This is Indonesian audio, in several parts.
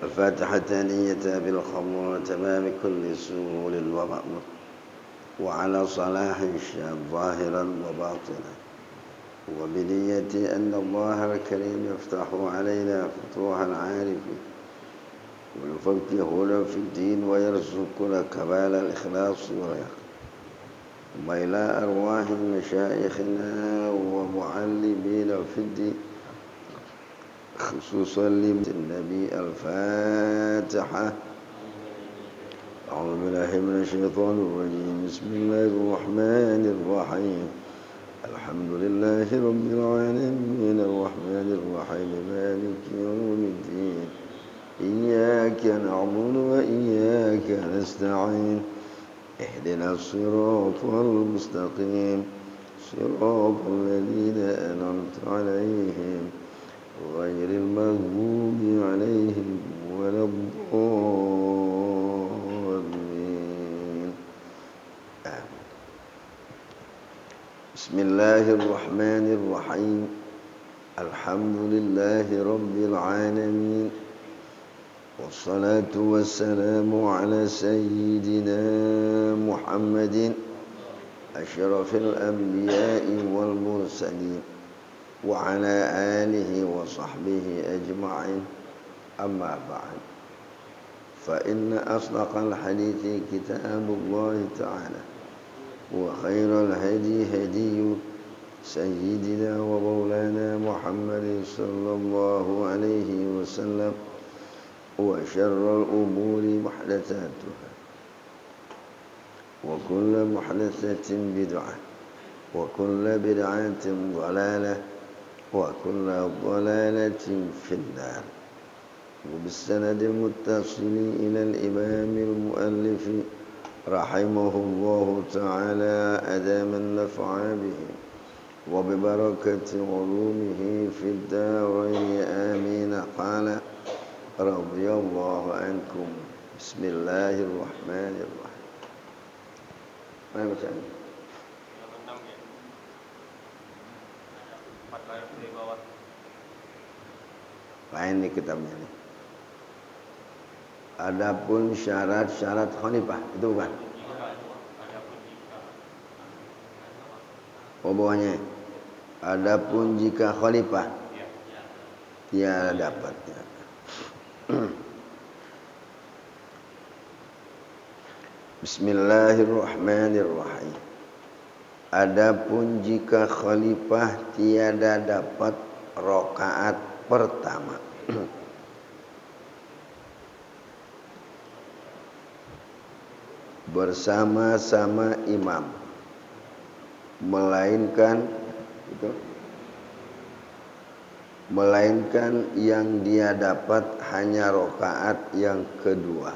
الفاتحة نية بالخمر وتمام كل سهول ومأمور وعلى صلاح الشام ظاهرا وباطنا وبنية أن الله الكريم يفتح علينا فتوح العارفين ويفقهنا في الدين ويرزقنا كمال الإخلاص واليقين ثم إلى أرواح مشايخنا ومعلمين في الدين خصوصا للنبي الفاتحة. أعوذ بالله من الشيطان الرجيم. بسم الله الرحمن الرحيم. الحمد لله رب العالمين الرحمن الرحيم مالك يوم الدين إياك نعبد وإياك نستعين اهدنا الصراط المستقيم صراط الذين أنعمت عليهم غير المغضوب عليهم ولا الضالين. بسم الله الرحمن الرحيم. الحمد لله رب العالمين والصلاة والسلام على سيدنا محمد أشرف الأنبياء والمرسلين وعلى آله وصحبه أجمعين. أما بعد فإن أصدق الحديث كتاب الله تعالى وخير الهدي هدي سيدنا ومولانا محمد صلى الله عليه وسلم وشر الأمور محدثاتها وكل محدثة بدعة وكل بدعة ضلالة وكل ضلالة في النار. وبالسند المتصل إلى الإمام المؤلف رحمه الله تعالى أدام النفع به وببركة علومه في الدارين آمين. قال رضي الله عنكم. بسم الله الرحمن الرحيم. Mana bacaan? Lain nih kitabnya nih. Adapun syarat-syarat khalifah itu bukan? Oh bawahnya. Adapun jika khalifah tiada dapatnya. Bismillahirrahmanirrahim. Adapun jika khalifah tiada dapat rakaat pertama bersama-sama imam, melainkan yang dia dapat hanya rakaat yang kedua.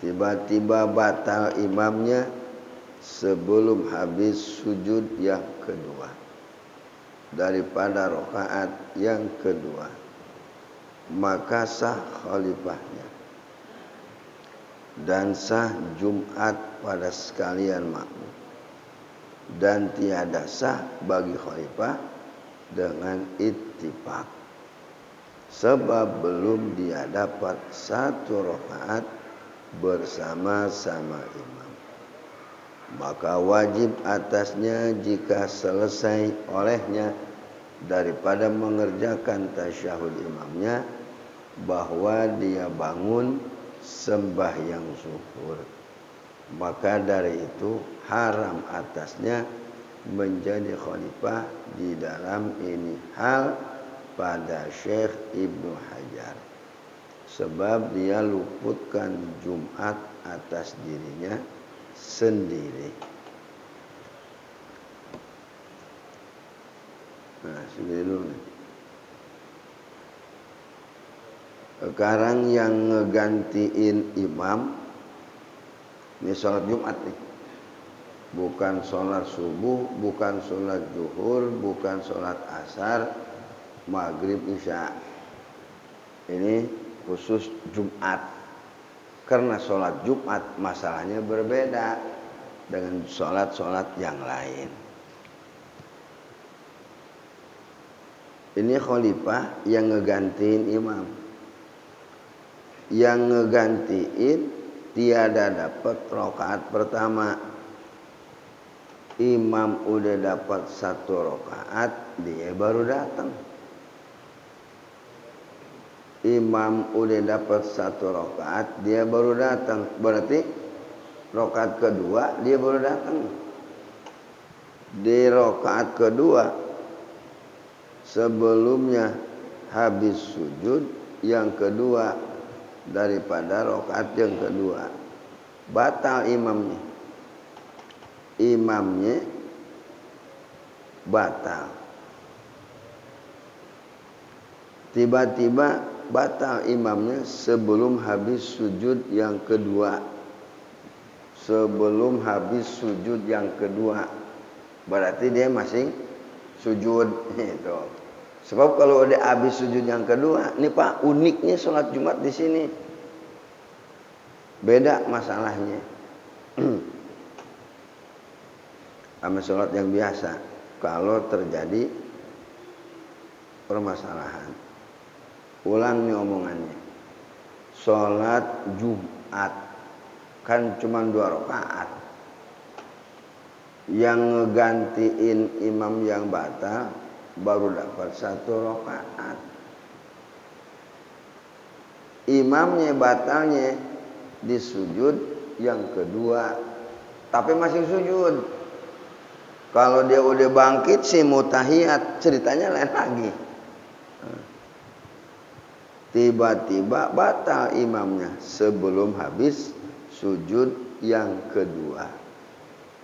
Tiba-tiba batal imamnya sebelum habis sujud yang kedua daripada rakaat yang kedua, maka sah khalifahnya dan sah Jumat pada sekalian makmum, dan tiada sah bagi khalifah dengan ittifaq, sebab belum dia dapat satu rakaat bersama-sama imam. Maka wajib atasnya jika selesai olehnya daripada mengerjakan tasyahud imamnya bahwa dia bangun sembahyang zuhur. Maka dari itu haram atasnya menjadi khalifah di dalam ini hal pada Syekh Ibnu Hajar, sebab dia luputkan Jumat atas dirinya sendiri. Nah, segini dulu nih. Sekarang yang ngegantiin imam ini sholat Jumat nih, bukan sholat subuh, bukan sholat zuhur, bukan sholat asar, maghrib, isya. Ini khusus Jumat. Karena sholat Jumat masalahnya berbeda dengan sholat-sholat yang lain. Ini khalifah yang ngegantiin imam. Yang ngegantiin tiada dapat rakaat pertama. Imam udah dapat 1 rakaat, dia baru datang. Imam udah dapat 1 rakaat, dia baru datang. Berarti rakaat kedua dia baru datang. Di rakaat kedua sebelumnya habis sujud yang kedua daripada rakaat yang kedua, batal imamnya. Imamnya batal. Tiba-tiba batal imamnya sebelum habis sujud yang kedua. Sebelum habis sujud yang kedua, berarti dia masih sujud itu. Sebab kalau udah habis sujud yang kedua, ini Pak uniknya sholat Jumat di sini. Beda masalahnya. Sama sholat yang biasa. Kalau terjadi permasalahan, ulang nih omongannya. Sholat Jumat kan cuma 2 rakaat. Yang ngegantiin imam yang batal baru dapat 1 rakaat. Imamnya batalnya di sujud yang kedua, tapi masih sujud. Kalau dia udah bangkit sih mau tahiyat, ceritanya lain lagi. Tiba-tiba batal imamnya sebelum habis sujud yang kedua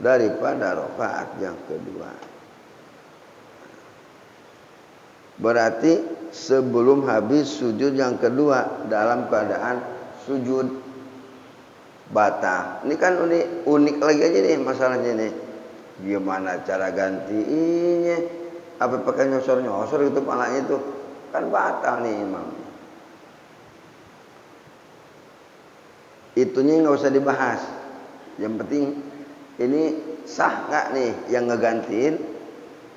daripada rakaat yang kedua. Berarti sebelum habis sujud yang kedua dalam keadaan sujud batal. Ini kan unik lagi aja nih masalahnya nih. Gimana cara gantiinnya? Apa pakai nyosor-nyosor gitu palanya itu? Kan batal nih imam. Itunya nggak usah dibahas. Yang penting ini sah nggak nih yang ngegantiin?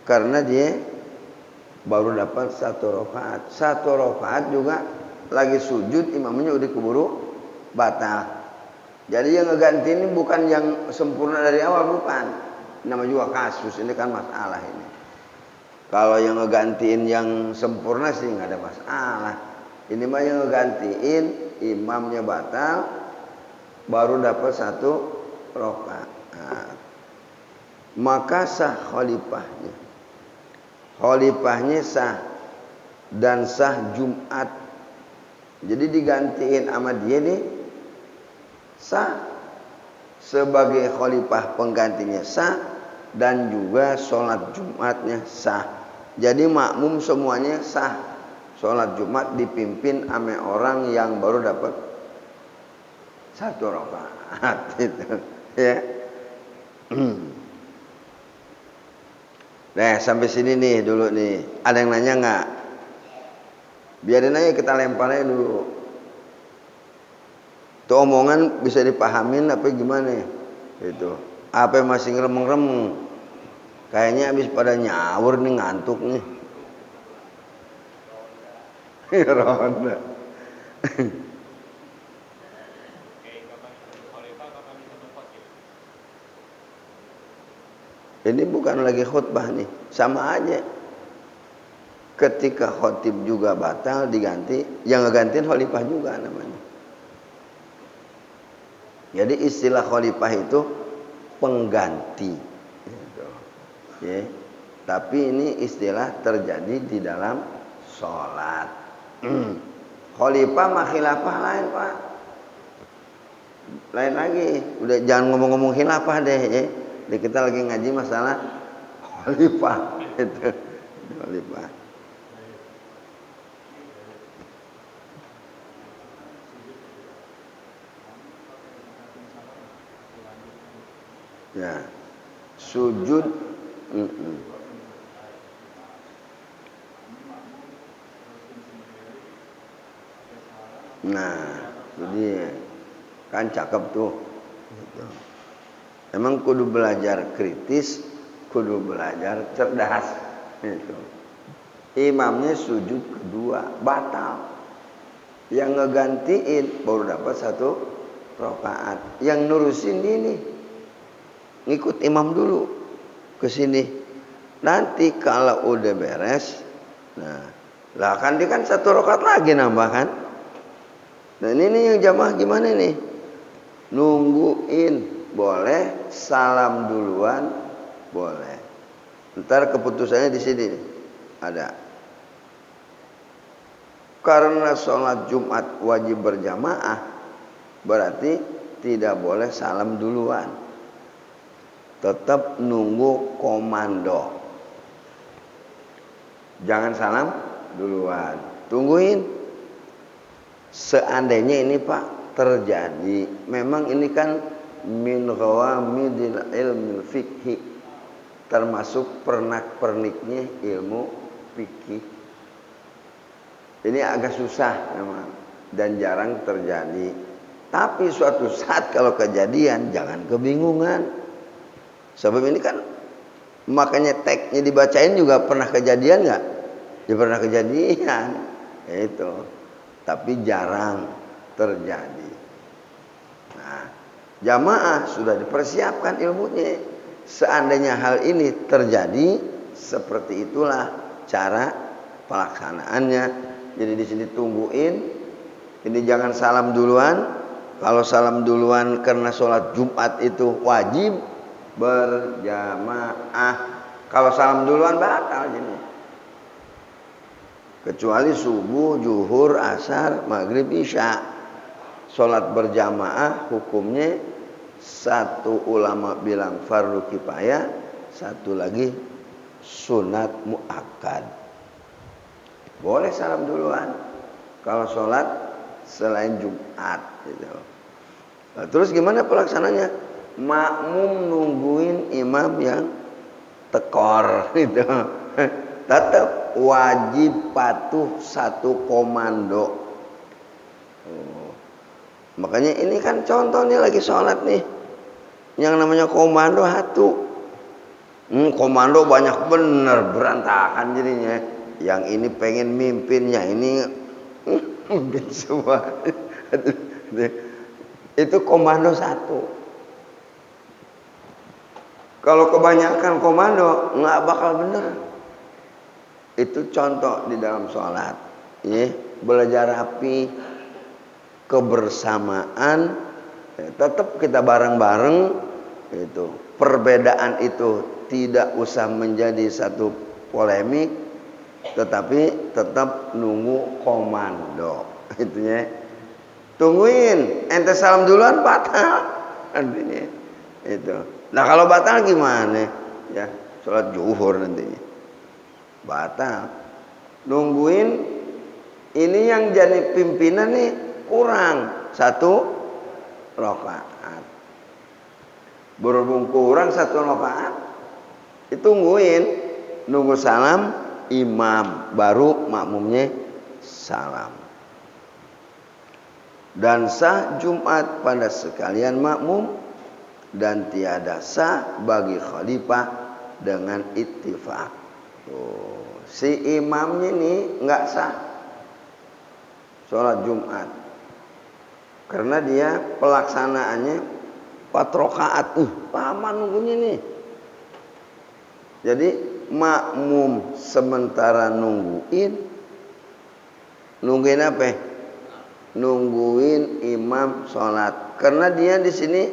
Karena dia baru dapat 1 rakaat. 1 rakaat juga lagi sujud imamnya udah keburu batal. Jadi yang ngegantiin ini bukan yang sempurna dari awal, bukan. Nama juga kasus, ini kan masalah ini. Kalau yang ngegantiin yang sempurna sih nggak ada masalah. Ini mah yang ngegantiin imamnya batal baru dapat 1 rakaat. Maka sah khalifahnya. Khalifahnya sah dan sah Jumat. Jadi digantiin sama dia nih sah sebagai khalifah penggantinya sah. Dan juga sholat Jumatnya sah. Jadi makmum semuanya sah. Sholat Jumat dipimpin sama orang yang baru dapat 1 rakaat itu, ya. Nah sampai sini nih dulu nih. Ada yang nanya nggak? Biarin aja kita lempar aja dulu. Tuh omongan bisa dipahamin apa gimana? Itu. Apa yang masih ngeremeng-remeng? Kayaknya habis pada nyawur nih, ngantuk nih. Ronda. Ini bukan lagi khutbah nih, sama aja. Ketika khotib juga batal diganti, yang ngegantiin khalifah juga namanya. Jadi istilah khalifah itu pengganti. Ya. Tapi ini istilah terjadi di dalam sholat. Khalifah mah khilafah lain Pak. Lain lagi. Udah jangan ngomong-ngomong khilafah deh. Ya. Jadi kita lagi ngaji masalah khalifah. Itu khalifah. Ya, sujud. Nah, jadi kan cakep tuh. Emang kudu belajar kritis, kudu belajar cerdas. Itu. Imamnya sujud kedua batal. Yang ngegantiin baru dapat 1 rakaat. Yang nurusin ini ngikut imam dulu ke sini. Nanti kalau udah beres, nah, lah kan dia kan 1 rakaat lagi nambah kan. Nah ini yang jamaah gimana nih? Nungguin boleh, salam duluan boleh. Ntar keputusannya di sini nih. Ada. Karena sholat Jumat wajib berjamaah, berarti tidak boleh salam duluan. Tetap nunggu komando. Jangan salam duluan. Tungguin. Seandainya ini Pak terjadi, memang ini kan min ghawamidil ilmi fikhi, termasuk pernak-perniknya ilmu fikih. Ini agak susah memang dan jarang terjadi. Tapi suatu saat kalau kejadian jangan kebingungan. Sebab ini kan makanya teksnya dibacain juga pernah kejadian nggak? Ya pernah kejadian. Itu. Tapi jarang terjadi. Nah, jamaah sudah dipersiapkan ilmunya. Seandainya hal ini terjadi, seperti itulah cara pelaksanaannya. Jadi di sini tungguin. Ini jangan salam duluan. Kalau salam duluan karena sholat Jumat itu wajib berjamaah. Kalau salam duluan batal jadi. Kecuali subuh, zuhur, asar, maghrib, isya. Sholat berjamaah hukumnya 1 ulama bilang fardu kifayah, 1 lagi sunat muakkad. Boleh salam duluan kalau sholat selain Jumat gitu. Nah, terus gimana pelaksananya? Makmum nungguin imam yang tekor gitu. Tetap wajib patuh 1 komando. Makanya ini kan contohnya lagi sholat nih. Yang namanya komando 1. Komando banyak bener, berantakan jadinya. Yang ini pengen mimpin, yang ini mimpin semua. Itu komando 1. Kalau kebanyakan komando nggak bakal bener. Itu contoh di dalam sholat. Ya, belajar rapi, kebersamaan, ya, tetap kita bareng-bareng. Itu perbedaan itu tidak usah menjadi satu polemik, tetapi tetap nunggu komando. Itu ya. Tungguin, ente salam duluan batal. Artinya itu. Nah kalau batal gimana? Ya, sholat zuhur nantinya. Batal. Nungguin ini yang jadi pimpinan nih kurang 1 rakaat. Berhubung kurang 1 rakaat, ditungguin nunggu salam imam baru makmumnya salam. Dan sah Jumat pada sekalian makmum dan tiada sah bagi khalifah dengan ittifaq. Si imamnya nih nggak sah sholat Jumat karena dia pelaksanaannya 4 rakaat. Lama nunggunya nih. Jadi makmum sementara nungguin apa? Nungguin imam sholat karena dia di sini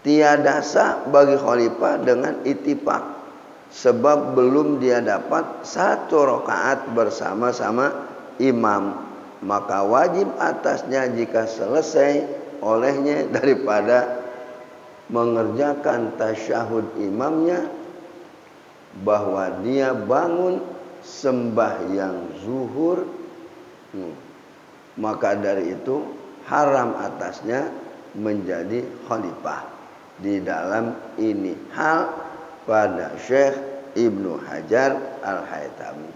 tiada sah bagi khalifah dengan ittifaq. Sebab belum dia dapat 1 rakaat bersama-sama imam, maka wajib atasnya jika selesai olehnya daripada mengerjakan tasyahud imamnya bahwa dia bangun sembahyang zuhur, maka dari itu haram atasnya menjadi khalifah di dalam ini hal pada Syekh Ibnu Hajar Al-Haytami.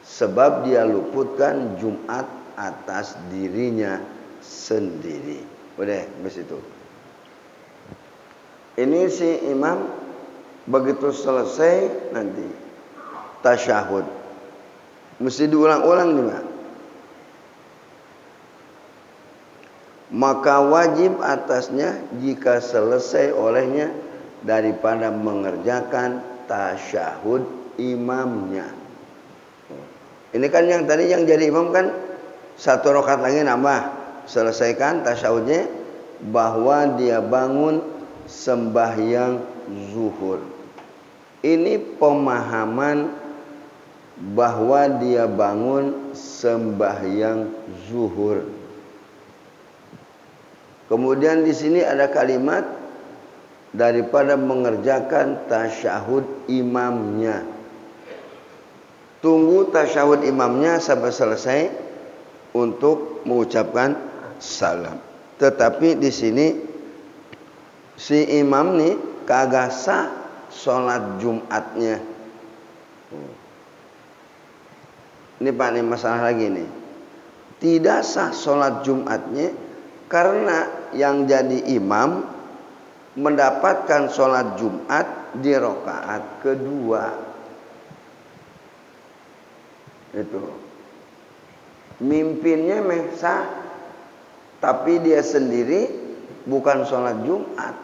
Sebab dia luputkan Jumat atas dirinya sendiri. Udah, habis itu. Ini si imam begitu selesai nanti tasyahud. Mesti diulang-ulang nih, Pak. maka wajib atasnya jika selesai olehnya daripada mengerjakan tasyahud imamnya. Ini kan yang tadi yang jadi imam kan 1 rakaat lagi nambah, selesaikan tasyahudnya, bahwa dia bangun sembahyang zuhur. Ini pemahaman bahwa dia bangun sembahyang zuhur. Kemudian di sini ada kalimat daripada mengerjakan tasyahud imamnya. Tunggu tasyahud imamnya sampai selesai untuk mengucapkan salam. Tetapi di sini si imam nih kagak sah sholat Jumatnya. Ini Pak, ini masalah lagi nih. Tidak sah sholat Jumatnya karena yang jadi imam mendapatkan sholat Jumat di rakaat kedua. Itu mimpinnya sah, tapi dia sendiri bukan sholat Jumat,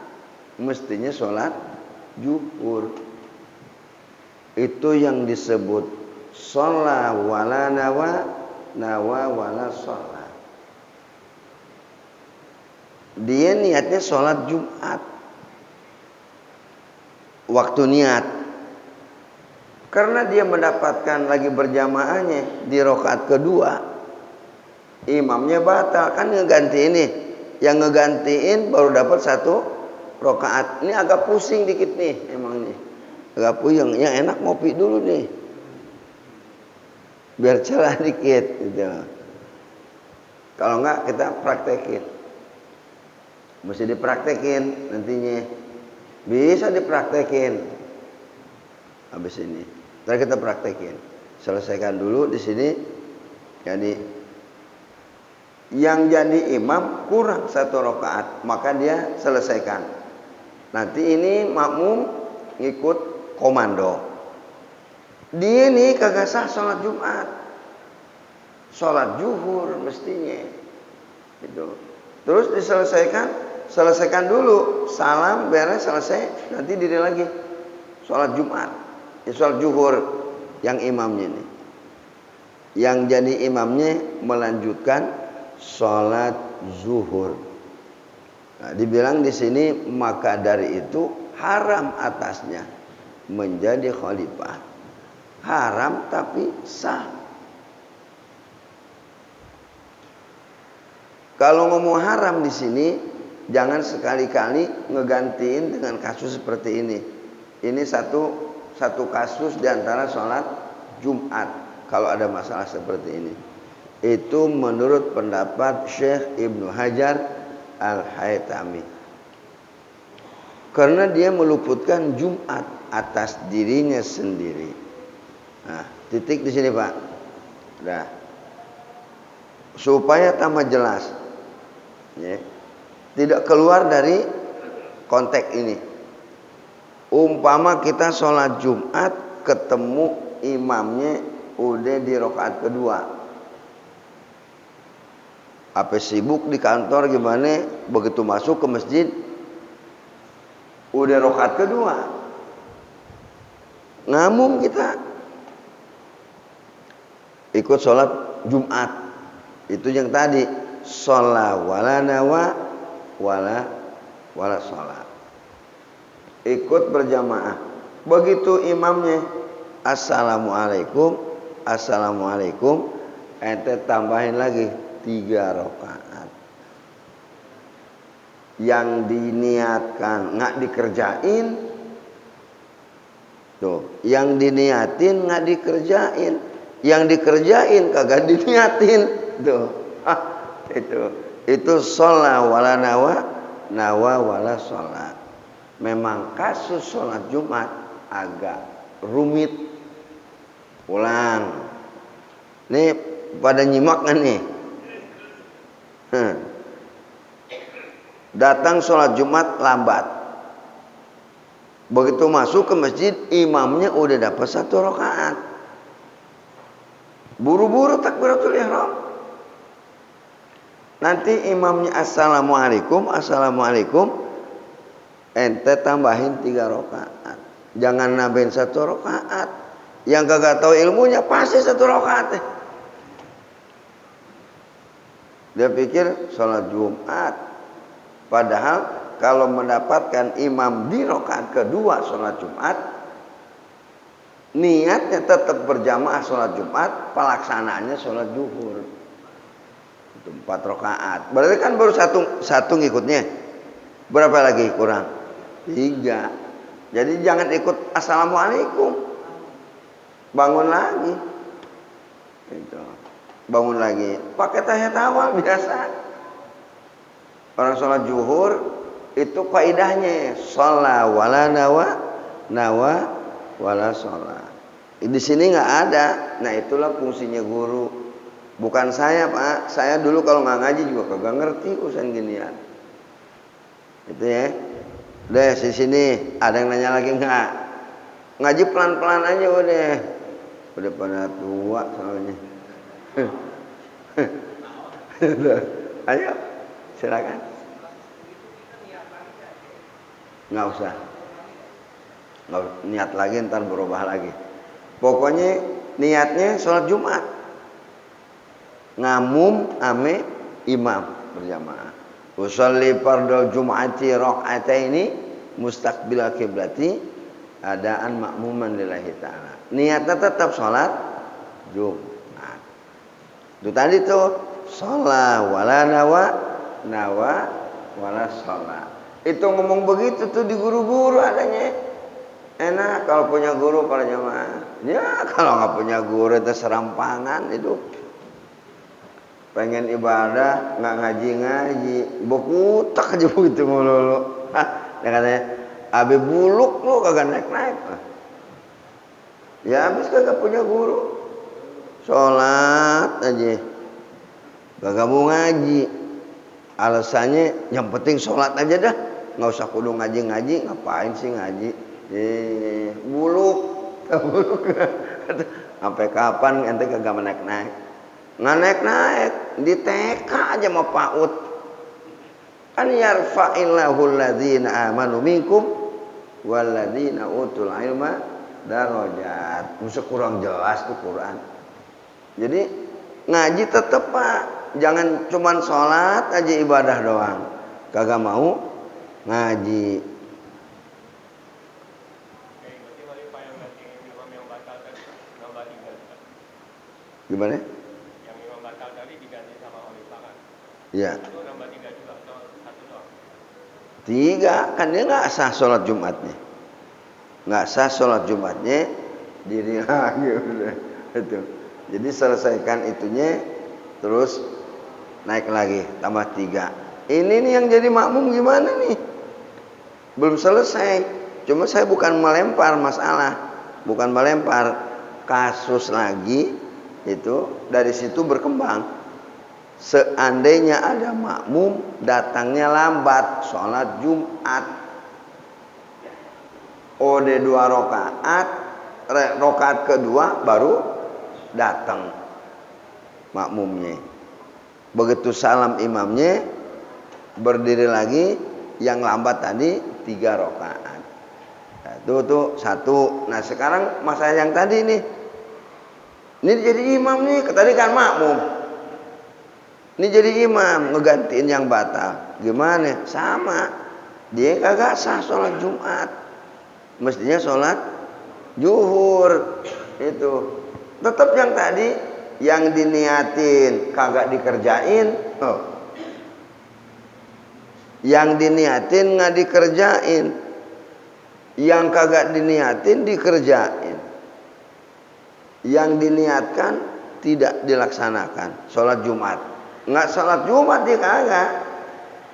mestinya sholat zuhur. Itu yang disebut sholat wala nawa, nawa wala sholat. Dia niatnya sholat Jumat, waktu niat. Karena dia mendapatkan lagi berjamaahnya di rakaat kedua, imamnya batal, kan ngeganti ini. Yang ngegantiin baru dapat 1 rakaat. Ini agak pusing dikit nih emang nih. Agak puyeng, yang enak ngopi dulu nih. Biar celah dikit gitu. Kalau enggak kita praktekin. Mesti dipraktekin nantinya. Bisa dipraktekin. Habis ini. Ntar kita praktekin. Selesaikan dulu di sini. Jadi yang jadi imam kurang 1 rakaat, maka dia selesaikan. Nanti ini makmum ngikut komando. Dia nih kagak sah sholat Jumat, sholat zuhur mestinya. Gitu. Terus selesaikan dulu, salam beres selesai, nanti diri lagi sholat Jumat, sholat zuhur yang imamnya nih. Yang jadi imamnya melanjutkan sholat zuhur. Nah, dibilang di sini maka dari itu haram atasnya menjadi khalifah. Haram tapi sah. Kalau ngomong haram di sini jangan sekali-kali ngegantiin dengan kasus seperti ini. Ini satu kasus diantara sholat Jumat. Kalau ada masalah seperti ini, itu menurut pendapat Syekh Ibnu Hajar Al-Haytami. Karena dia meluputkan Jumat atas dirinya sendiri. Nah, titik di sini Pak. Nah, supaya tambah jelas, ya, tidak keluar dari konteks ini. Umpama kita sholat Jumat ketemu imamnya udah di rakaat kedua. Apa sibuk di kantor gimana? Begitu masuk ke masjid udah rakaat kedua. Ngamum kita ikut sholat Jumat. Itu yang tadi sholat wala nawa wala sholat. Ikut berjamaah. Begitu imamnya assalamualaikum, ente tambahin lagi 3 rakaat. Yang diniatkan nggak dikerjain, tuh. Yang diniatin nggak dikerjain, yang dikerjain kagak diniatin, tuh. Itu sholat wala nawa wala sholat. Memang kasus sholat Jumat agak rumit. Ulang. Nih pada nyimak kan nih. Datang sholat Jumat lambat. Begitu masuk ke masjid, imamnya udah dapat 1 rakaat. Buru-buru takbiratul ihram. Nanti imamnya assalamualaikum, ente tambahin 3 rakaat. Jangan nambahin 1 rakaat. Yang kagak tahu ilmunya pasti 1 rakaat. Dia pikir sholat Jumat. Padahal kalau mendapatkan imam di rakaat kedua sholat Jumat, niatnya tetap berjamaah sholat Jumat, pelaksanaannya sholat zuhur. Itu 4 rakaat. Berarti kan baru satu ngikutnya. Berapa lagi kurang? 3. Jadi jangan ikut assalamualaikum. Bangun lagi. Itu. Bangun lagi. Pakai tahiyat awal biasa. Orang sholat zuhur itu kaidahnya sholat wala nawa wala sholat. Di sini nggak ada. Nah itulah fungsinya guru. Bukan saya Pak. Saya dulu kalau nggak ngaji juga kagak ngerti urusan ginian. Itu ya. Udah di sini ada yang nanya lagi nggak? Ngaji pelan-pelan aja udah. Udah pada tua soalnya. Ayo silakan. Nggak usah. Nggak niat lagi ntar berubah lagi. Pokoknya niatnya sholat Jumat. Ngamum ame imam berjamaah. Usolli fardhu jum'ati raka'ataini mustaqbilal qiblati adaan makmuman lillahi ta'ala. Niatnya tetap sholat Jumat. Itu tadi tuh sholat wala nawa wala sholat. Itu ngomong begitu tuh di guru-guru adanya. Enak kalau punya guru para jamaah. Ya kalau nggak punya guru itu serampangan itu. Pengen ibadah nggak ngaji bekutak aja begitu mulu. Dia katanya abe buluk lu kagak naik. Ya habis kagak punya guru. Sholat aja kagak mau ngaji. Alasannya yang penting sholat aja dah. Nggak usah kudu ngaji. Ngapain sih ngaji? Buluk. Sampai kapan ente kagak naik? Nggak naik. Di TK aja mau PAUD. An yarfa'illahu alladhina amanu minkum walladhina utul ilma darajat. Masa kurang jelas tuh Quran. Jadi ngaji tetep Pak. Jangan cuman sholat aja ibadah doang. Kagak mau ngaji. Gimana? Yang imam batal tadi diganti sama khalifah kan? Ya. Itu nambah 3 juga atau 1 doang? 3 kan dia nggak sah sholat Jumatnya. Nggak sah sholat Jumatnya diri lagi udah itu. Jadi selesaikan itunya terus naik lagi tambah 3. Ini nih yang jadi makmum gimana nih? Belum selesai. Cuma saya bukan melempar masalah, bukan melempar kasus lagi. Itu dari situ berkembang. Seandainya ada makmum datangnya lambat sholat Jumat, ode 2 rakaat, rakaat kedua baru datang makmumnya. Begitu salam imamnya berdiri lagi, yang lambat tadi 3 rakaat. Nah, itu 1. Nah sekarang masalah yang tadi nih. Ini jadi imam nih, tadi kan makmum. Ini jadi imam, ngegantiin yang batal. Gimana? Sama. Dia kagak sah sholat Jumat. Mestinya sholat zuhur. Itu. Tetap yang tadi, yang diniatin kagak dikerjain. Yang diniatin nggak dikerjain. Yang kagak diniatin dikerjain. Yang diniatkan tidak dilaksanakan sholat Jumat. Nggak sholat Jumat dia kagak.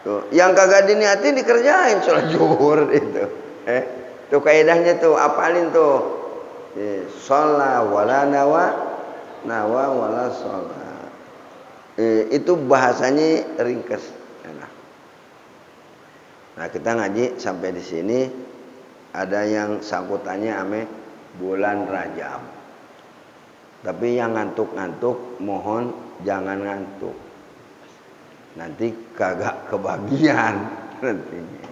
Tuh. Yang kagak diniatin dikerjain sholat zuhur itu. Tuh kaidahnya tuh apalin tuh. Sholat wala nawa wala sholat. Itu bahasanya ringkas. Nah kita ngaji sampai di sini. Ada yang sangkutannya ame bulan Rajab. Tapi yang ngantuk-ngantuk mohon jangan ngantuk. nanti kagak kebagian nantinya.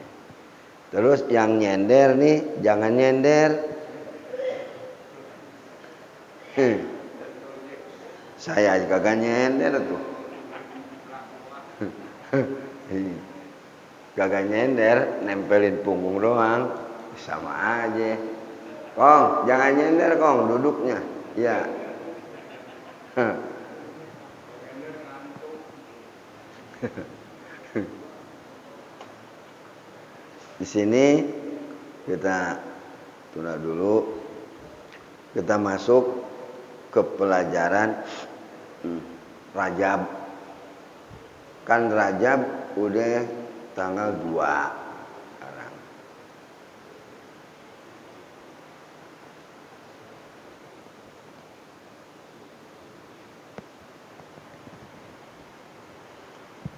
Terus yang nyender nih jangan nyender. Saya aja kagak nyender tuh. Kagak nyender, nempelin punggung doang, sama aja. Kong, jangan nyender Kong, duduknya. Ya. Di sini kita tunda dulu. Kita masuk ke pelajaran Rajab. Kan Rajab udah tanggal 2 sekarang.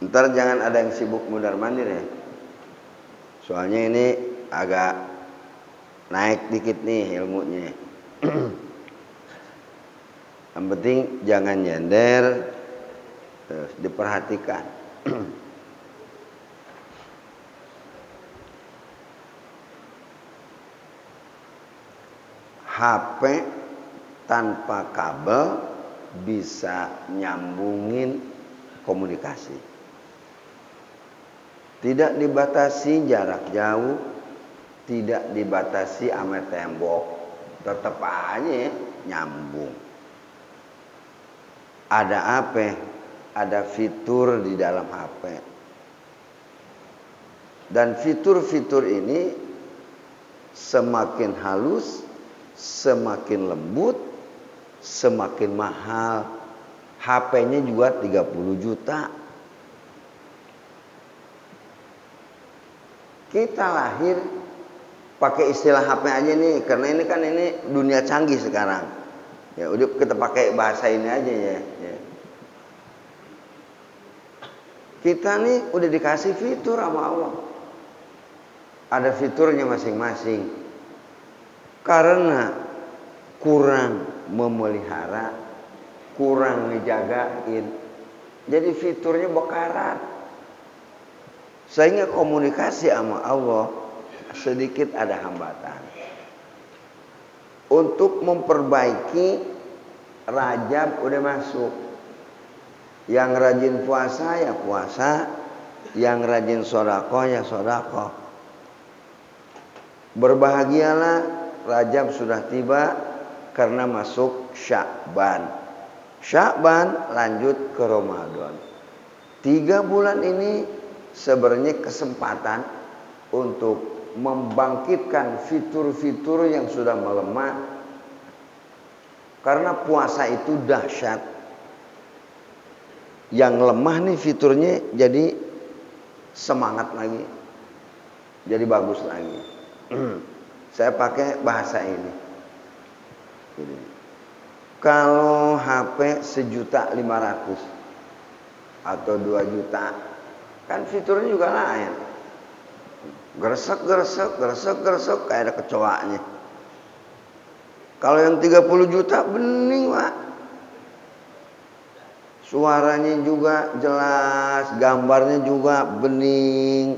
Ntar jangan ada yang sibuk mundar mandir ya. Soalnya ini agak naik dikit nih ilmunya. Yang penting jangan nyender, terus diperhatikan. HP tanpa kabel bisa nyambungin komunikasi. Tidak dibatasi jarak jauh, tidak dibatasi sama tembok, tetap aja nyambung. Ada apa? Ada fitur di dalam HP. Dan fitur-fitur ini semakin halus, semakin lembut, semakin mahal. HP-nya juga 30 juta. Kita lahir pakai istilah HP aja nih, karena ini kan ini dunia canggih sekarang. Ya udah kita pakai bahasa ini aja ya. Kita nih udah dikasih fitur sama Allah. Ada fiturnya masing-masing. Karena kurang memelihara, kurang ngejagain, jadi fiturnya bekarat. Sehingga komunikasi sama Allah sedikit ada hambatan. Untuk memperbaiki, Rajab udah masuk. Yang rajin puasa ya puasa, yang rajin sedekah ya sedekah. Berbahagialah, Rajab sudah tiba karena masuk Sya'ban. Sya'ban lanjut ke Ramadan. 3 bulan ini sebenarnya kesempatan untuk membangkitkan fitur-fitur yang sudah melemah. Karena puasa itu dahsyat. Yang lemah nih fiturnya jadi semangat lagi. Jadi bagus lagi. Saya pakai bahasa ini. Kalau HP 1.500.000 atau 2 juta, kan fiturnya juga lain. Gresek kayak ada kecoaknya. Kalau yang 30 juta bening, Pak. Suaranya juga jelas, gambarnya juga bening.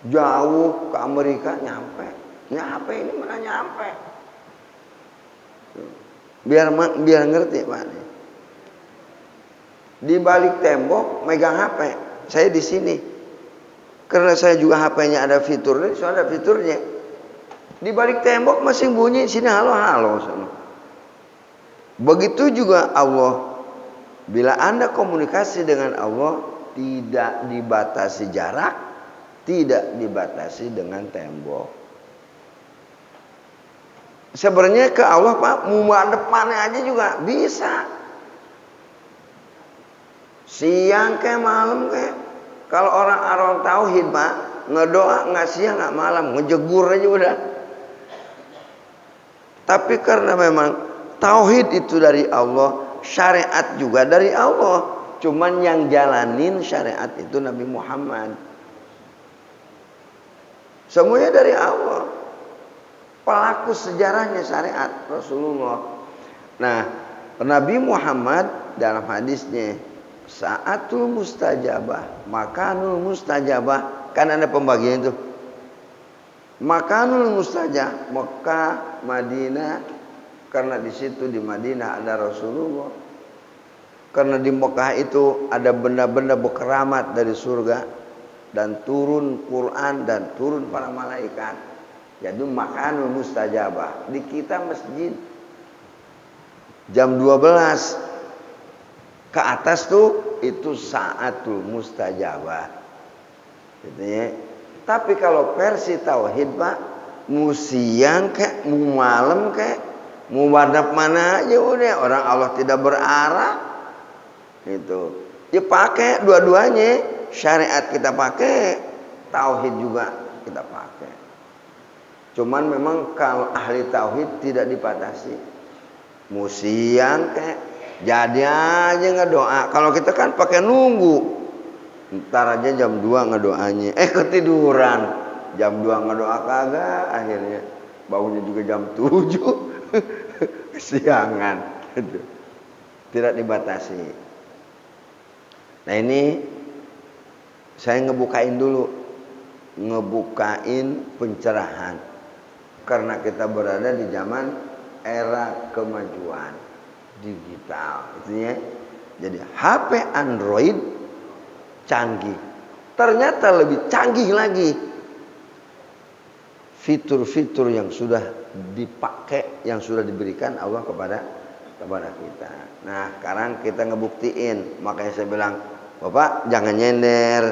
Jauh ke Amerika nyampe. Nyampe ini mana nyampe? Biar ngerti, Pak. Di balik tembok megang HP. Saya di sini. Karena saya juga HP-nya ada fiturnya, soalnya ada fiturnya. Di balik tembok masih bunyi sini halo. Begitu juga Allah. Bila Anda komunikasi dengan Allah, tidak dibatasi jarak, tidak dibatasi dengan tembok. Sebenarnya ke Allah, Pak, mau depannya aja juga bisa. Siang ke malam ke. Kalau orang tauhid, Pak, ngedoa nggak siang nggak malam, ngejegur aja udah. Tapi karena memang tauhid itu dari Allah, syariat juga dari Allah. Cuman yang jalanin syariat itu Nabi Muhammad. Semuanya dari Allah. Pelaku sejarahnya syariat Rasulullah. Nah, Nabi Muhammad dalam hadisnya, saatul mustajabah, makanul mustajabah, kan ada pembagian itu. Makanul mustajab, Mekah, Madinah, karena di situ di Madinah ada Rasulullah. Karena di Mekah itu ada benda-benda berkeramat dari surga dan turun Quran dan turun para malaikat. Jadi makanul mustajabah. Di kita masjid jam 12 ke atas tuh itu saatul mustajabah. Gitu ya. Tapi kalau versi tauhid Pak, mau siang kek, mau malam kek, mau wadap mana aja udah, orang Allah tidak berarah. Gitu. Ya pakai dua-duanya, syariat kita pakai, tauhid juga kita pakai. Cuman memang kalau ahli tauhid tidak dibatasi. Mau siang kek, jadi aja ngedoa. Kalau kita kan pakai nunggu. Ntar aja jam 2 ngedoanya. Ketiduran. Jam 2 ngedoa kagak. Akhirnya bangunnya juga jam 7. Kesiangan. Gitu. Tidak dibatasi. Nah ini saya ngebukain dulu. Ngebukain pencerahan. Karena kita berada di zaman era kemajuan digital. Itunya. Jadi HP Android canggih. Ternyata lebih canggih lagi fitur-fitur yang sudah dipakai, yang sudah diberikan Allah kepada kita. Nah, sekarang kita ngebuktiin. Makanya saya bilang, Bapak jangan nyender,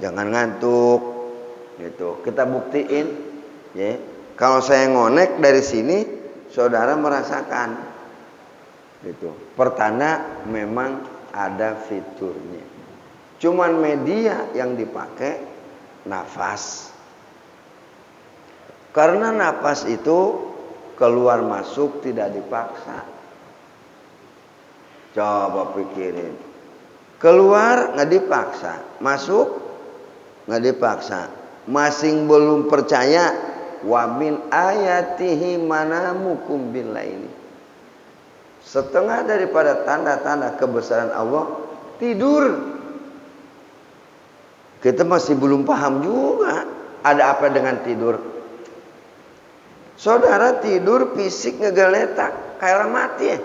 jangan ngantuk. Gitu. Kita buktiin, ya. Kalau saya ngonek dari sini, saudara merasakan. Gitu. Pertanda memang ada fiturnya. Cuman media yang dipakai nafas. Karena nafas itu keluar masuk tidak dipaksa. Coba pikirin. Keluar nggak dipaksa, masuk nggak dipaksa. Masing belum percaya, wa min ayatihi manamukum billaili. Setengah daripada tanda-tanda kebesaran Allah tidur. Kita masih belum paham juga ada apa dengan tidur. Saudara tidur fisik ngegeletak kayak orang mati ya.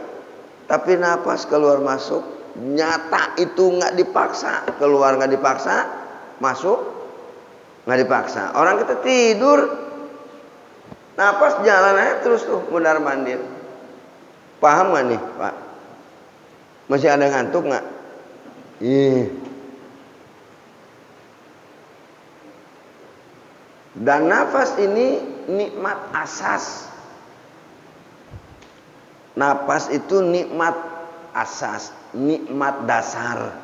Tapi napas keluar masuk nyata itu nggak dipaksa, keluar nggak dipaksa, masuk nggak dipaksa. Orang kita tidur, napas jalan aja terus tuh mundar mandir. Paham nggak nih Pak? Masih ada ngantuk nggak? Dan nafas ini nikmat asas. Nafas itu nikmat asas, nikmat dasar.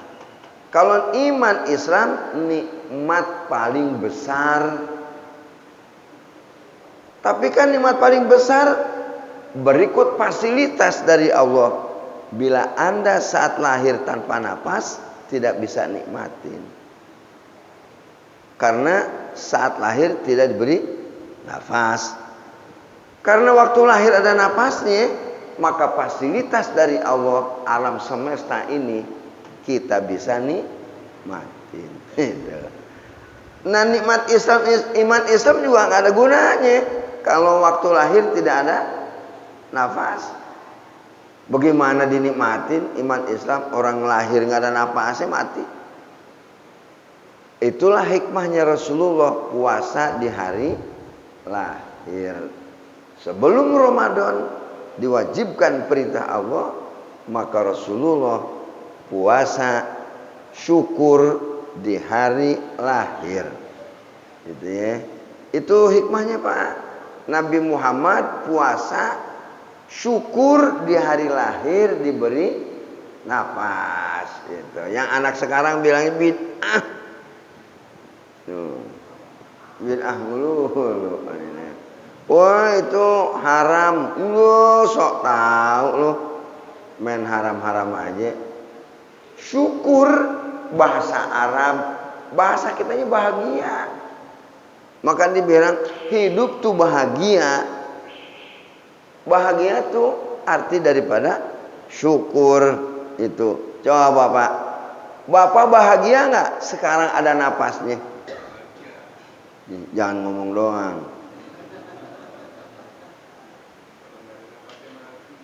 Kalau iman Islam nikmat paling besar. Tapi kan nikmat paling besar berikut fasilitas dari Allah. Bila Anda saat lahir tanpa nafas tidak bisa nikmatin. Karena saat lahir tidak diberi nafas. Karena waktu lahir ada nafasnya, maka fasilitas dari Allah alam semesta ini kita bisa nikmatin. Nah nikmat Islam, iman Islam juga nggak ada gunanya kalau waktu lahir tidak ada nafas. Bagaimana dinikmatin iman Islam? Orang lahir nggak ada nafasnya mati. Itulah hikmahnya Rasulullah puasa di hari lahir. Sebelum Ramadan diwajibkan perintah Allah, maka Rasulullah puasa syukur di hari lahir. Gitu ya. Itu hikmahnya Pak. Nabi Muhammad puasa syukur di hari lahir diberi nafas. Gitu. Yang anak sekarang bilangnya bid'ah. Bid'ah mulu. Wah itu haram. Lu sok tahu lu. Main haram-haram aja. Syukur bahasa Arab. Bahasa kitanya bahagia. Maka dibilang hidup tuh bahagia. Bahagia tuh arti daripada syukur itu. Coba Pak, Bapak bahagia nggak sekarang ada napasnya? Jangan ngomong doang.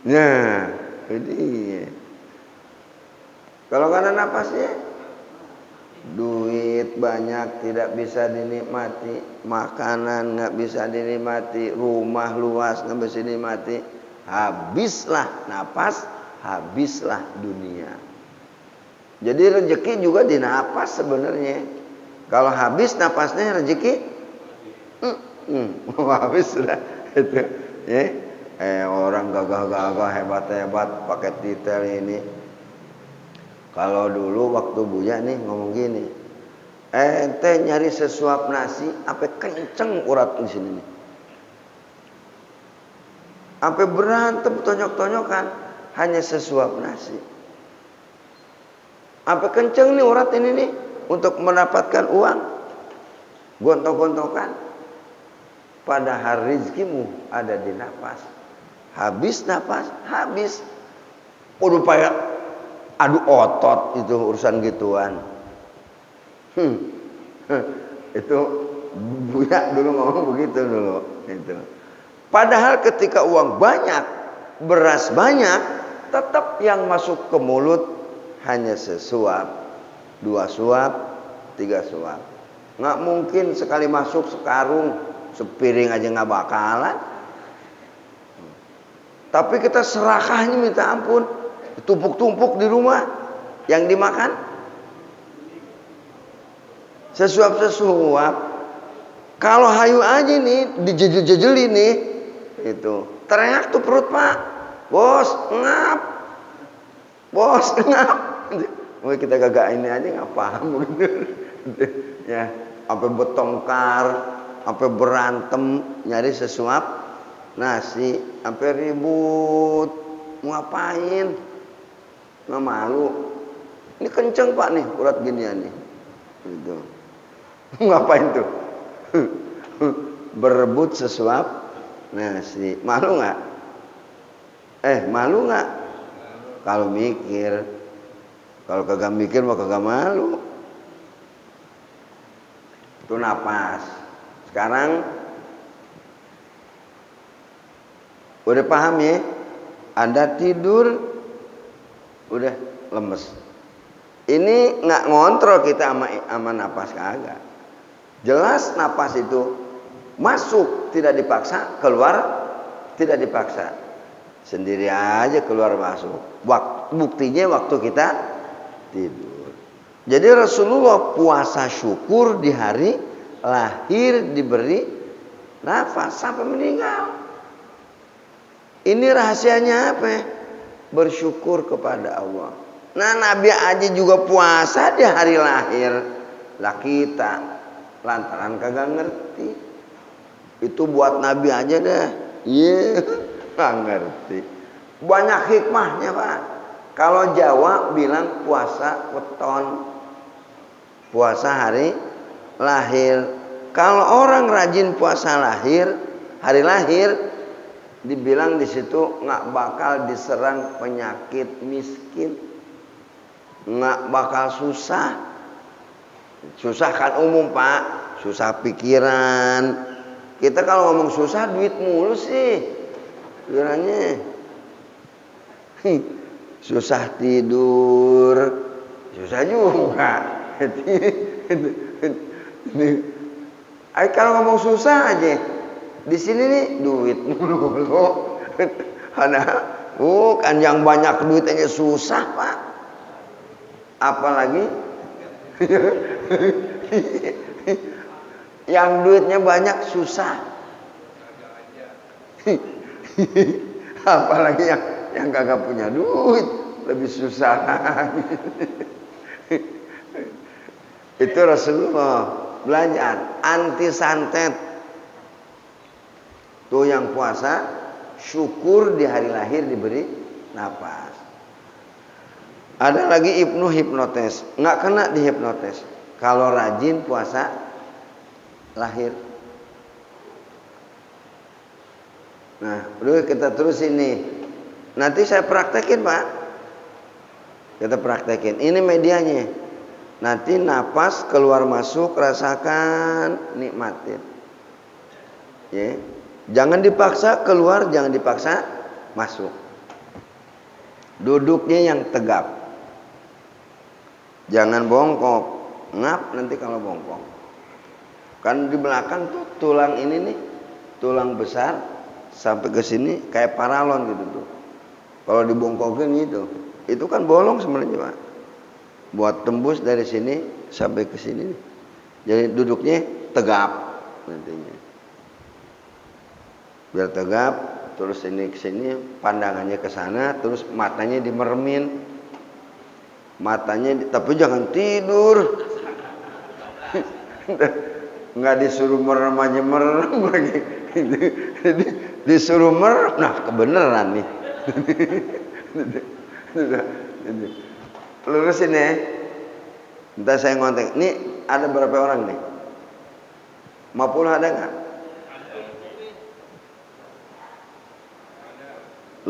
Nah, ini kalau nggak ada napasnya, duit banyak tidak bisa dinikmati, makanan nggak bisa dinikmati, rumah luas nggak bisa dinikmati, habislah napas, habislah dunia. Jadi rezeki juga di napas sebenarnya. Kalau habis napasnya rezeki, habis sudah itu. Ya. Orang gagah-gagah hebat-hebat pakai titel ini. Kalau dulu waktu Buya nih ngomong gini, ente nyari sesuap nasi, apa kenceng urat di sini nih. Sampai berantem tonjok-tonjokan hanya sesuap nasi. Apa kenceng nih urat ini nih untuk mendapatkan uang, gontok-gontokan. Padahal rizkimu ada di napas. Habis napas, habis. Udah payah adu otot itu urusan gituan. Itu Buya dulu ngomong begitu dulu. Itu. Padahal ketika uang banyak, beras banyak, tetap yang masuk ke mulut hanya sesuap, 2 suap, 3 suap. Nggak mungkin sekali masuk sekarung, sepiring aja nggak bakalan. Tapi kita serakahnya minta ampun, tumpuk-tumpuk di rumah yang dimakan sesuap-sesuap. Kalau hayu aja nih dijejel-jejelin nih, itu teriak tuh perut Pak, bos ngap, bos ngap. Wah kita kagak ini aja nggak paham begitu. Ya, sampai bertengkar, sampai berantem nyari sesuap nasi, sampai ribut, mau ngapain? Nggak malu. Ini kenceng Pak nih, urat ginian nih. Gitu. Ngapain tuh? Berebut sesuap nasi. Malu nggak? Malu nggak? Kalau mikir, kalau kagak mikir mah kagak malu. Itu napas. Sekarang udah paham ya? Anda tidur udah lemes. Ini nggak ngontrol kita sama napas kagak. Jelas napas itu masuk tidak dipaksa, keluar tidak dipaksa. Sendiri aja keluar masuk. Buktinya waktu kita tidur. Jadi Rasulullah puasa syukur di hari lahir diberi nafas sampai meninggal. Ini rahasianya apa? Bersyukur kepada Allah. Nah Nabi aja juga puasa di hari lahir. Lah kita lantaran kagak ngerti. Itu buat Nabi aja dah. Iya, nggak ngerti. Banyak hikmahnya Pak. Kalau Jawa bilang puasa weton, puasa hari lahir. Kalau orang rajin puasa hari lahir, dibilang di situ nggak bakal diserang penyakit miskin, nggak bakal susah. Susah kan umum Pak, susah pikiran. Kita kalau ngomong susah duit mulu sih, pikirannya. Susah tidur, susah juga. Kalau ngomong susah aja, di sini nih duit mulu. Ada, kan yang banyak duitnya susah Pak. Apalagi yang duitnya banyak susah. Apalagi yang kagak punya duit lebih susah. Itu Rasulullah belajar anti santet. Tuh yang puasa syukur di hari lahir diberi napas. Ada lagi Ibnu hipnotes, nggak kena di hipnotes. Kalau rajin puasa lahir. Nah, udah kita terus ini. Nanti saya praktekin Pak. Kita praktekin. Ini medianya. Nanti napas keluar masuk rasakan, nikmatin. Ya. Jangan dipaksa keluar, jangan dipaksa masuk. Duduknya yang tegap. Jangan bongkok. Ngap nanti kalau bongkok. Kan di belakang tuh tulang ini nih, tulang besar sampai ke sini kayak paralon gitu tuh. Kalau dibongkokin gitu, itu kan bolong sebenarnya, Pak. Buat tembus dari sini sampai ke sini. Jadi duduknya tegap nantinya. Biar tegap, terus ini ke sini, pandangannya ke sana, terus matanya dimeremin. Matanya tapi jangan tidur. Nggak disuruh merem aja merem lagi. Disuruh merem, nah kebeneran nih. Lurusin ya. Entah saya ngontek. Nih ada berapa orang nih? 50 ada nggak?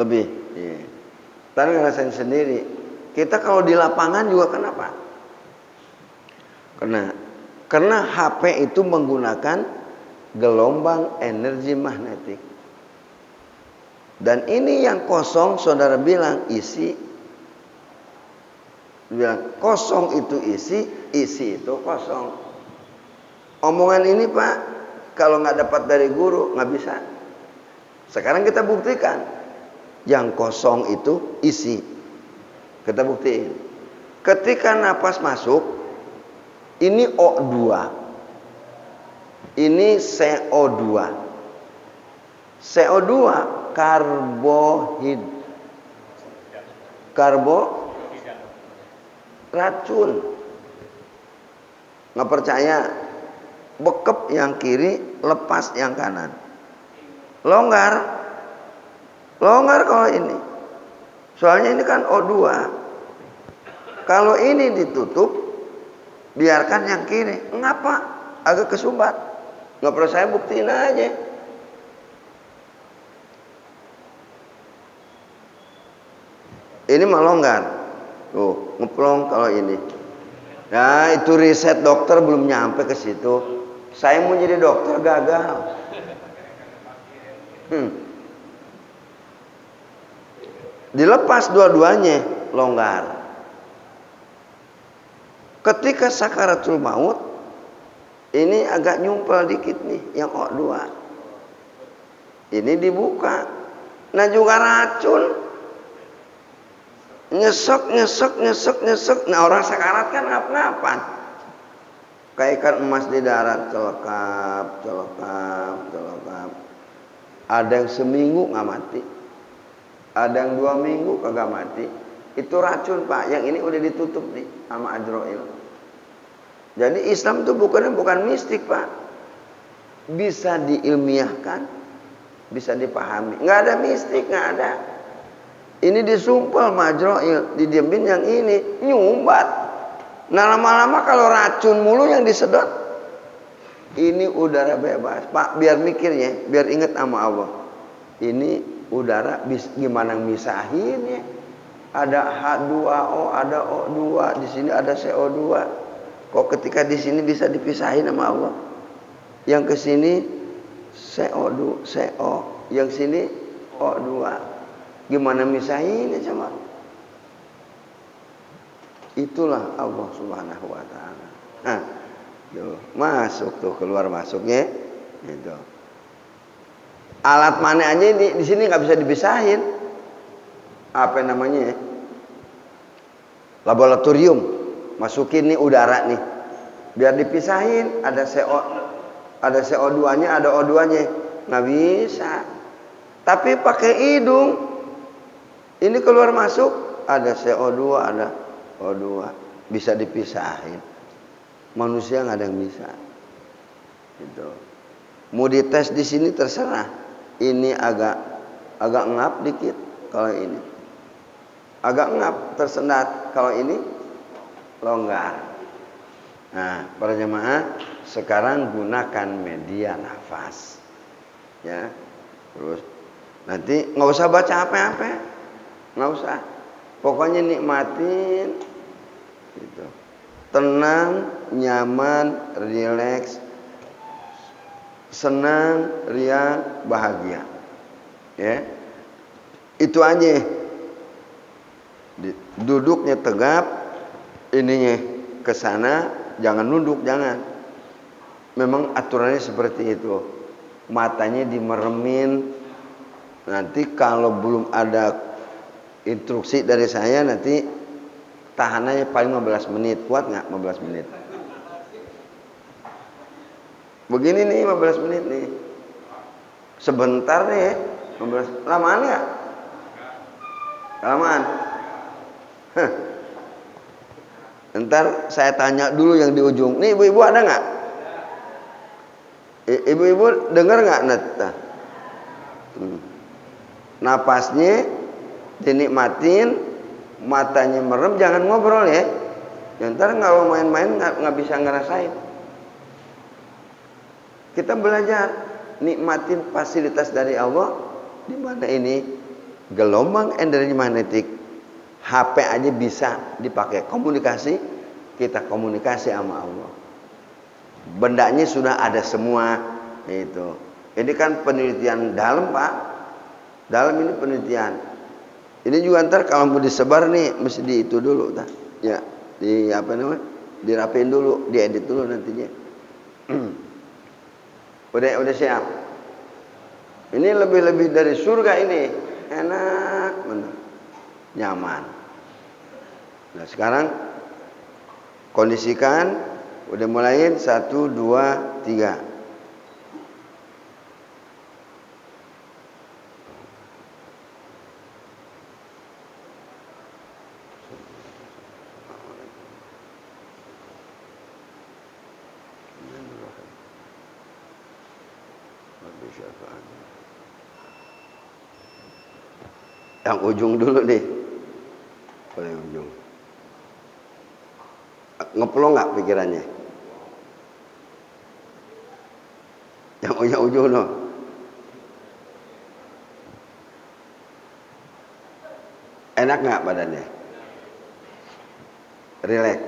Lebih. Iya. Tadi ngerasain sendiri. Kita kalau di lapangan juga kenapa? Karena HP itu menggunakan gelombang energi magnetik. Dan ini yang kosong, saudara bilang isi. Bilang kosong itu isi itu kosong. Omongan ini Pak, kalau nggak dapat dari guru nggak bisa. Sekarang kita buktikan, yang kosong itu isi. Kita buktiin. Ketika napas masuk, ini O2, ini CO2. CO2 racun. Nggak percaya? Bekep yang kiri, lepas yang kanan. Longgar kalau ini. Soalnya ini kan O2. Kalau ini ditutup, biarkan yang kiri. Ngapa? Agak kesumbat. Nggak perlu saya buktiin aja. Ini mah longgar. Tuh, ngeplong kalau ini. Nah, itu riset dokter belum nyampe ke situ. Saya mau jadi dokter gagal. Dilepas dua-duanya, longgar. Ketika sakaratul maut, ini agak nyumpel dikit nih, yang O2. Ini dibuka. Nah juga racun. Nyesek. Nah orang sakarat kan ngap-ngapan. Kayak ikan emas di darat, celokap. Ada yang seminggu nggak mati. Ada yang 2 minggu kagak mati. Itu racun Pak. Yang ini udah ditutup nih sama Ajroil. Jadi Islam itu bukan mistik Pak. Bisa diilmiahkan, bisa dipahami. Nggak ada mistik, nggak ada. Ini disumpel sama Ajroil, didiemin yang ini nyumbat. Nah lama-lama kalau racun mulu yang disedot, ini udara bebas Pak. Biar mikirnya, biar ingat sama Allah. Ini udara gimana misahinnya? Ada H2O, ada O2, di sini ada CO2. Kok ketika di sini bisa dipisahin sama Allah? Yang ke sini CO2, CO, yang sini O2. Gimana misahinnya coba? Itulah Allah Subhanahu wa taala. Nah, tuh, masuk tuh keluar masuknya itu. Alat mana aja di sini nggak bisa dipisahin. Apa namanya? Laboratorium. Masukin nih udara nih. Biar dipisahin, ada CO2-nya, ada O2-nya. Nggak bisa. Tapi pakai hidung. Ini keluar masuk, ada CO2, ada O2. Bisa dipisahin. Manusia nggak ada yang bisa. Gitu. Mau dites di sini terserah. Ini agak ngap dikit kalau ini. Agak ngap tersendat kalau ini longgar. Nah, para jemaah sekarang gunakan media nafas. Ya. Terus nanti nggak usah baca apa-apa. Nggak usah. Pokoknya nikmatin gitu. tenang, nyaman, rileks, senang, riang, bahagia. Ya. Itu aja. Duduknya tegap, ininya ke sana, jangan nunduk, jangan. Memang aturannya seperti itu. Matanya dimeremin. Nanti kalau belum ada instruksi dari saya, nanti tahanannya paling 15 menit. Kuat nggak 15 menit? Begini nih 15 menit nih. Sebentar nih 15. Lamaan nggak? Lamaan. Ntar saya tanya dulu yang di ujung. Nih ibu-ibu ada nggak? Ibu-ibu dengar nggak Nata? Napasnya dinikmatin, matanya merem, jangan ngobrol ya. Ntar kalau main-main nggak bisa ngerasain. Kita belajar nikmatin fasilitas dari Allah. Di mana ini gelombang energi magnetik. HP aja bisa dipakai komunikasi, kita komunikasi sama Allah. Bendanya sudah ada semua itu. Ini kan penelitian dalam, Pak. Dalam ini penelitian. Ini juga ntar kalau mau disebar nih mesti di itu dulu, dah. Ya, di apa namanya? Dirapiin dulu, diedit dulu nantinya. Udah siap. Ini lebih-lebih dari surga ini. Enak benar. Nyaman. Nah sekarang kondisikan, udah mulai 1, 2, 3. Yang ujung dulu nih. Boleh ujung. Ngeplong nggak pikirannya? Yang ujung no. Enak nggak badannya? Relax.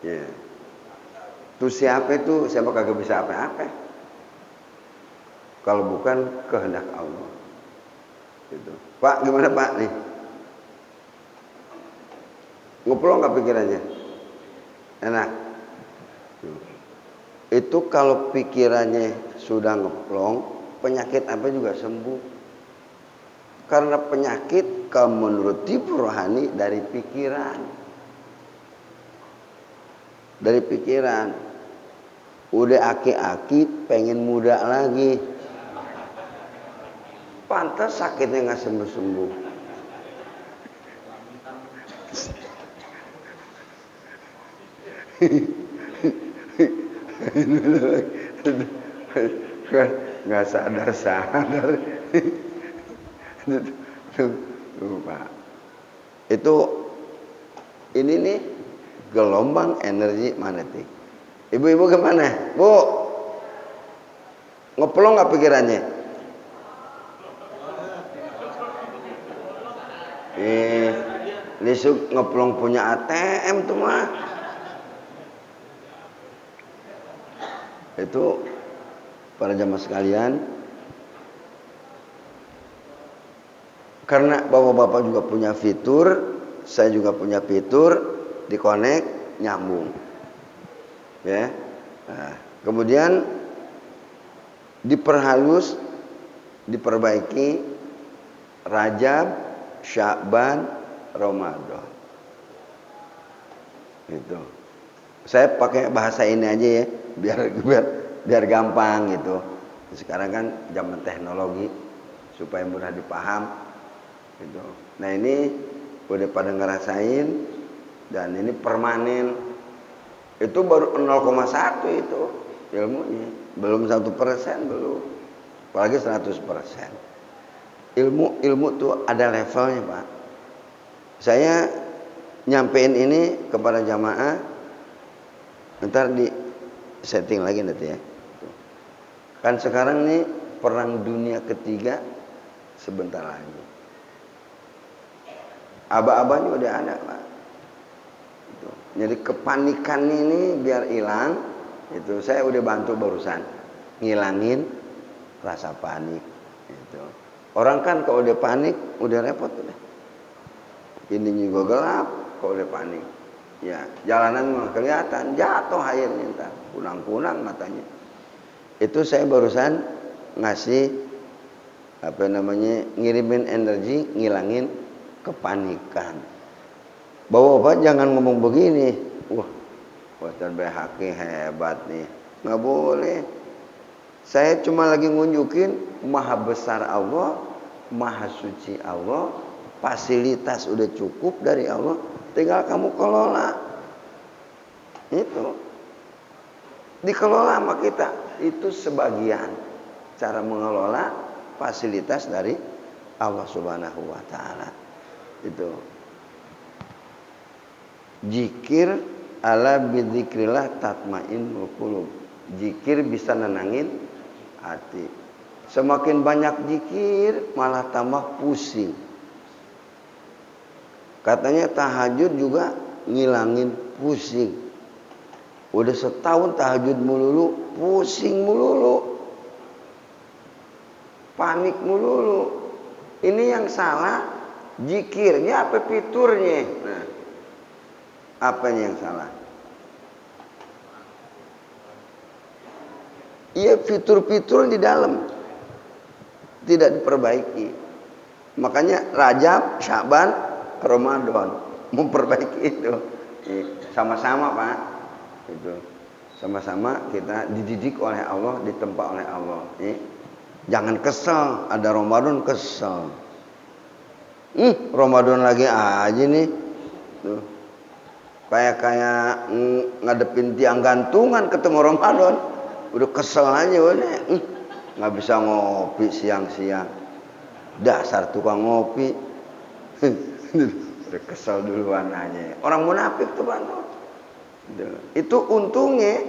Ya. Yeah. Tuh siapa itu? Siapa kagak bisa apa-apa? Kalau bukan kehendak Allah. Gitu. Pak, gimana Pak nih? Ngeplong nggak pikirannya? Enak. Itu kalau pikirannya sudah ngeplong, penyakit apa juga sembuh. Karena penyakit kalau menurut tipu rohani dari pikiran. Dari pikiran. Udah aki-aki pengen muda lagi. Pantas sakitnya nggak sembuh-sembuh. Nggak sadar. Lupa. Itu ini nih gelombang energi magnetik. Ibu-ibu kemana? Bu, ngeplong nggak pikirannya? Lisuk ngeplong punya ATM tuh mah. Itu para jamaah sekalian, karena bapak-bapak juga punya fitur, saya juga punya fitur, dikonek nyambung. Ya. Nah, kemudian diperhalus, diperbaiki Rajab, Sya'ban, Ramadan. Itu. Saya pakai bahasa ini aja ya, biar gampang gitu. Sekarang kan zaman teknologi supaya mudah dipaham gitu. Nah, ini udah pada ngerasain dan ini permanen. Itu baru 0,1 itu ilmunya. Belum 1%, belum. Apalagi 100%. Ilmu tuh ada levelnya, Pak. Saya nyampein ini kepada jamaah, ntar di setting lagi nanti ya. Kan sekarang nih perang dunia ketiga sebentar lagi. Aba-abanya udah ada, Pak. Gitu. Jadi kepanikan ini biar hilang, itu saya udah bantu barusan ngilangin rasa panik. Gitu. Orang kan kalau udah panik udah repot udah. Ini juga gelap kalau udah panik. Ya jalanan mah kelihatan, jatuh airnya entar, kunang-kunang matanya. Itu saya barusan ngasih ngirimin energi, ngilangin kepanikan. Bapak jangan ngomong begini. Wah, Ustaz Behaki hebat nih. Nggak boleh. Saya cuma lagi ngunjukin maha besar Allah, maha suci Allah, fasilitas udah cukup dari Allah, tinggal kamu kelola. Itu dikelola sama kita. Itu sebagian cara mengelola fasilitas dari Allah Subhanahu wa taala. Itu zikir ala bidzikrillah tatmainnul qulub. Zikir bisa nenangin hati. Semakin banyak zikir malah tambah pusing. Katanya tahajud juga ngilangin pusing. Udah setahun tahajud melulu, pusing melulu, panik melulu. Ini yang salah zikirnya apa fiturnya? Nah, apanya yang salah? Iya, fitur-fitur di dalam tidak diperbaiki. Makanya Rajab, Syaban, Ramadan memperbaiki itu. Sama-sama Pak. Itu sama-sama kita dididik oleh Allah, ditempa oleh Allah. Jangan kesel, ada Ramadan kesel. Ramadan lagi aja nih. Tuh. Kayak ngadepin tiang gantungan ketemu Ramadan, udah kesel aja udah. Nggak bisa ngopi siang-siang. Dasar tukang ngopi. Udah kesel duluan aja. Orang munafik tuh Bang. Itu untungnya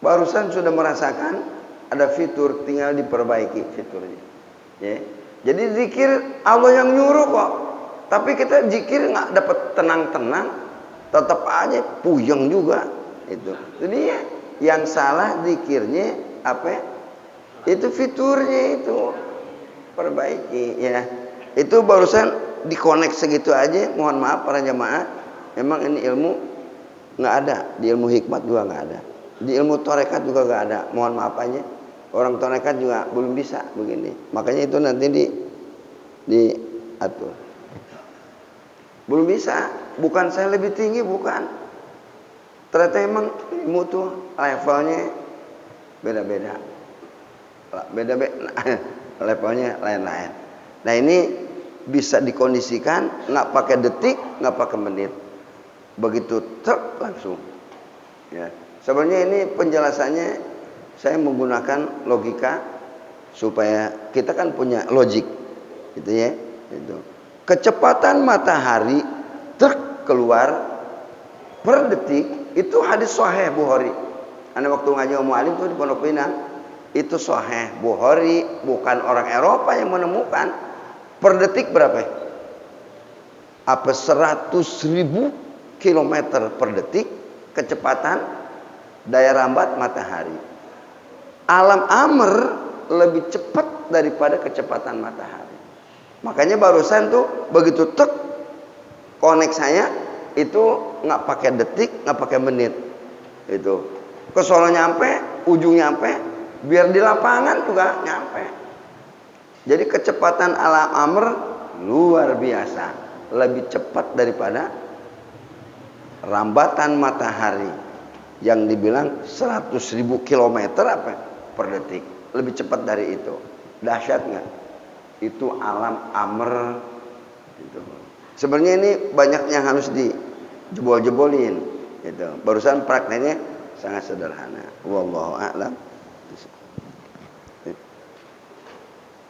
barusan sudah merasakan ada fitur, tinggal diperbaiki fiturnya. Ya. Jadi zikir Allah yang nyuruh kok. Tapi kita zikir nggak dapat tenang-tenang, tetap aja puyeng juga. Itu. Jadi ya, yang salah zikirnya apa? Itu fiturnya itu perbaiki ya. Itu barusan dikonek segitu aja. Mohon maaf para jamaah. Memang ini ilmu nggak ada, di ilmu hikmat juga nggak ada, di ilmu torekat juga nggak ada. Mohon maaf aja, orang torekat juga belum bisa begini. Makanya itu nanti diatur. Belum bisa, bukan saya lebih tinggi, bukan. Ternyata emang ilmu tuh levelnya beda-beda, levelnya lain-lain. Nah ini bisa dikondisikan, nggak pakai detik, nggak pakai menit. Begitu langsung ya. Sebenarnya ini penjelasannya saya menggunakan logika supaya kita kan punya logik gitu ya. Itu kecepatan matahari keluar per detik itu hadis sahih Bukhari. Anda waktu ngaji Ummu Alim tuh di Pondok Pinang, itu sahih Bukhari, bukan orang Eropa yang menemukan. Per detik berapa? Apa 100.000 kilometer per detik kecepatan daya rambat matahari. Alam amr lebih cepat daripada kecepatan matahari. Makanya barusan tuh begitu konek saya itu nggak pakai detik, nggak pakai menit. Itu ke Solo nyampe, ujung nyampe, biar di lapangan juga nyampe. Jadi kecepatan alam amr luar biasa, lebih cepat daripada rambatan matahari yang dibilang 100.000 kilometer apa per detik, lebih cepat dari itu. Dahsyat nggak? Itu alam amr. Gitu. Sebenarnya ini banyak yang harus dijebol-jebolin. Gitu. Barusan prakteknya sangat sederhana. Wallahu a'lam.